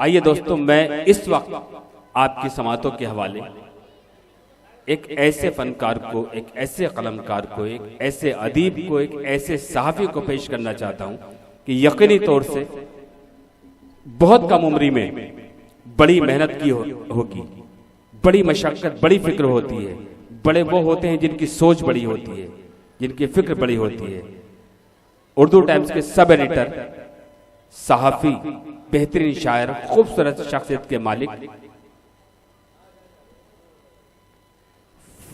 आइए दोस्तों, मैं इस वक्त आपकी समातों के हवाले एक ऐसे फनकार को, एक ऐसे कलमकार को, एक ऐसे अदीब को, एक ऐसे सहाफ़ी को पेश करना चाहता हूं कि यकीनी तौर से बहुत कम उम्री में बड़ी मेहनत की होगी, बड़ी मशक्क़त, बड़ी फिक्र होती है। बड़े वो होते हैं जिनकी सोच बड़ी होती है, जिनकी फिक्र बड़ी होती है। उर्दू टाइम्स के सब एडिटर, सहाफ़ी, बेहतरीन शायर, खूबसूरत शख्सियत के मालिक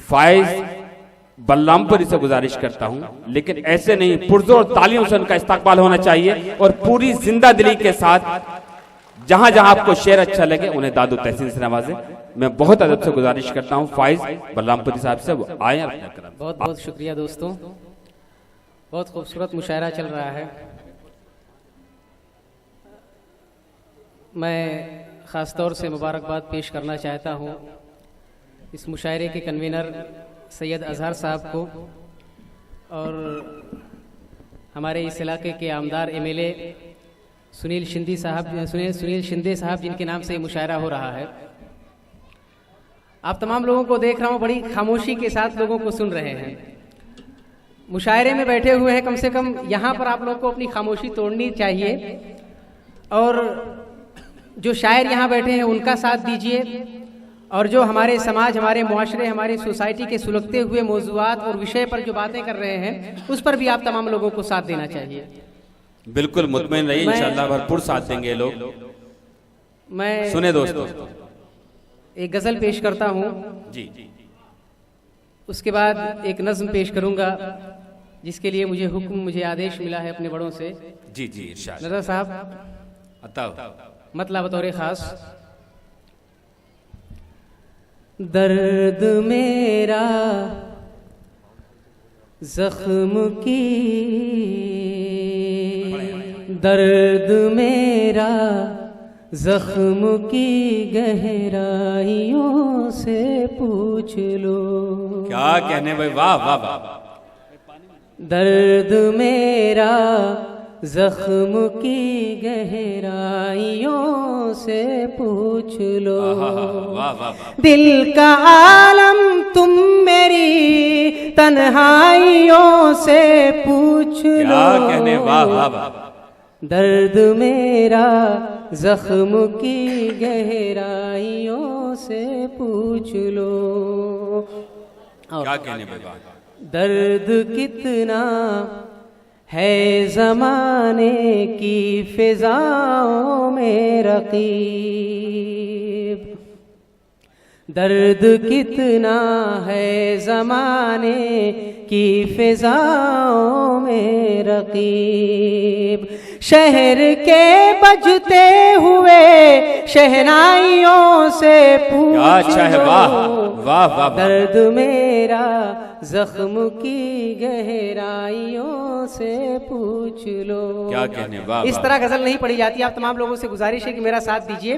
फाइज बल्लामपुरी से गुजारिश करता हूं, लेकिन ऐसे नहीं, पुरजोर तालियों से उनका इस्तकबाल होना चाहिए और पूरी जिंदा दिली के साथ जहां जहां आपको शेर अच्छा लगे उन्हें दादो तहसीन से नवाजें। मैं बहुत अदब से गुजारिश करता हूं फाइज बल्लामपुरी साहब से, वो आए। बहुत बहुत शुक्रिया दोस्तों, बहुत खूबसूरत मुशायरा चल रहा है। मैं ख़ास तौर से मुबारकबाद पेश करना चाहता हूँ इस मुशायरे के कन्वीनर सैयद अजहर साहब को और हमारे इस इलाके के आमदार एमएलए सुनील शिंदे साहब जिनके नाम से ये मुशायरा हो रहा है। आप तमाम लोगों को देख रहा हूँ, बड़ी खामोशी के साथ लोगों को सुन रहे हैं। मुशायरे में बैठे हुए हैं, कम से कम यहाँ पर आप लोगों को अपनी खामोशी तोड़नी चाहिए और जो शायर यहाँ बैठे हैं उनका साथ दीजिए और जो हमारे समाज, हमारे मुआशरे, हमारी सोसाइटी के सुलगते हुए मौज़ूआत और विषय पर जो बातें कर रहे हैं उस पर भी आप तमाम लोगों को साथ देना चाहिए। बिल्कुल मुतमईन रहिए, इंशाअल्लाह भरपूर साथ देंगे लोग। मैं सुने दोस्तों, एक गजल पेश करता हूँ जी, उसके बाद एक नज्म पेश करूंगा जिसके लिए मुझे हुक्म, मुझे आदेश मिला है अपने बड़ों से। जी जी इरशाद। नजर साहब अताओ मतलब बतौर खास। दर्द मेरा जख्म की, दर्द मेरा जख्म की गहराइयों से पूछ लो। क्या कहने भाई, वाह वाह वाह। दर्द मेरा जख्म की गहराइयों से पूछ लो। वाह वाह। दिल का आलम तुम मेरी तन्हाइयों से पूछ लो। क्या कहने, वाह वाह वाह। दर्द मेरा जख्म की गहराइयों से पूछ लो। क्या कहने भाई, वाह। दर्द कितना है ज़माने की फिजाओं में रकीब, दर्द कितना है ज़माने की फिजाओं में रकीब। शहर के बजते हुए शहनाइयों से पूछ लो। अच्छा है, वाह वाह वाह। दर्द मेरा जख्म की गहराइयों से पूछ लो। क्या कहने, वाह। इस तरह गजल नहीं पढ़ी जाती। आप तमाम लोगों से गुजारिश है कि मेरा साथ दीजिए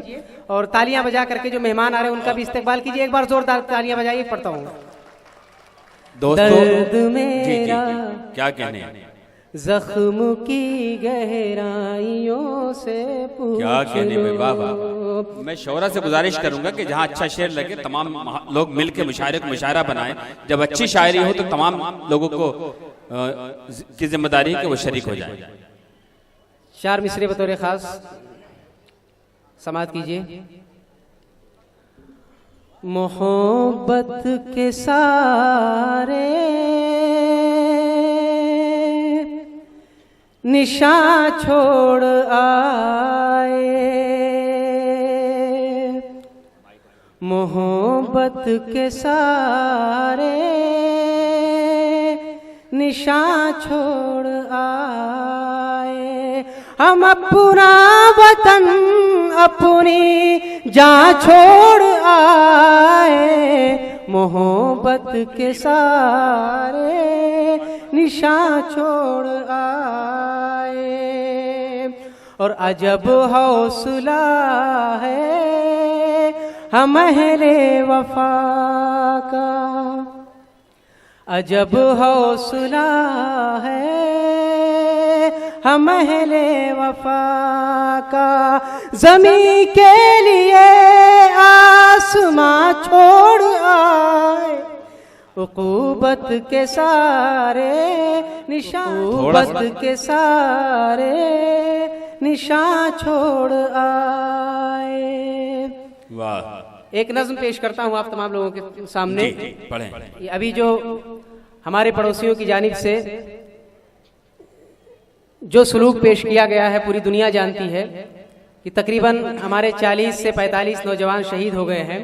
और तालियां बजा करके जो मेहमान आ रहे हैं उनका भी इस्तकबाल कीजिए। एक बार जोरदार तालियां बजाइए, पढ़ता हूँ। दर्द मेरा क्या कहने, जख्म की गहराइयों से पूछ लो। क्या कहने में, वाह वाह। मैं शौरा से गुजारिश करूंगा कि जहां अच्छा शेर लगे तमाम लोग मिलकर मुशायरे को मुशायरा बनाएं। जब अच्छी शायरी हो तो तमाम लोगों को की जिम्मेदारी है कि वो शरीक हो जाए। 4 मिसरे बतौर खास समात कीजिए। मोहब्बत के सारे निशान छोड़ आए, मोहब्बत के सारे निशान छोड़ आए। हम अपना वतन अपनी जान छोड़ आए, मोहब्बत के सारे निशान छोड़ आए। और अजब हौसला है हम अहले वफा का, अजब हौसला है हम अहले वफा का। ज़मीं के लिए आसमां छोड़ आए, उक़ूबत के सारे निशान, उक़ूबत के सारे निशान छोड़ आए। वाह। एक नज़्म पेश करता हूँ आप तमाम लोगों के सामने। पढ़ें। अभी जो हमारे पड़ोसियों की जानिब से जो सलूक पेश किया गया है, पूरी दुनिया जानती है कि तकरीबन हमारे 40 से 45 नौजवान शहीद हो गए हैं,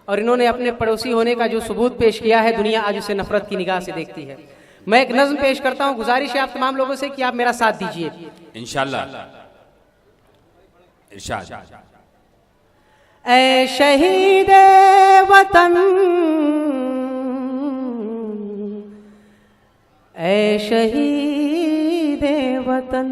और इन्होंने अपने पड़ोसी होने का जो सबूत पेश किया है, दुनिया आज उसे नफरत की निगाह से देखती है। मैं एक नज़्म पेश करता हूँ, गुजारिश है आप तमाम लोगों से कि आप मेरा साथ दीजिए इंशाअल्लाह। इरशाद। ऐ शहीद वतन, ऐ शहीद वतन,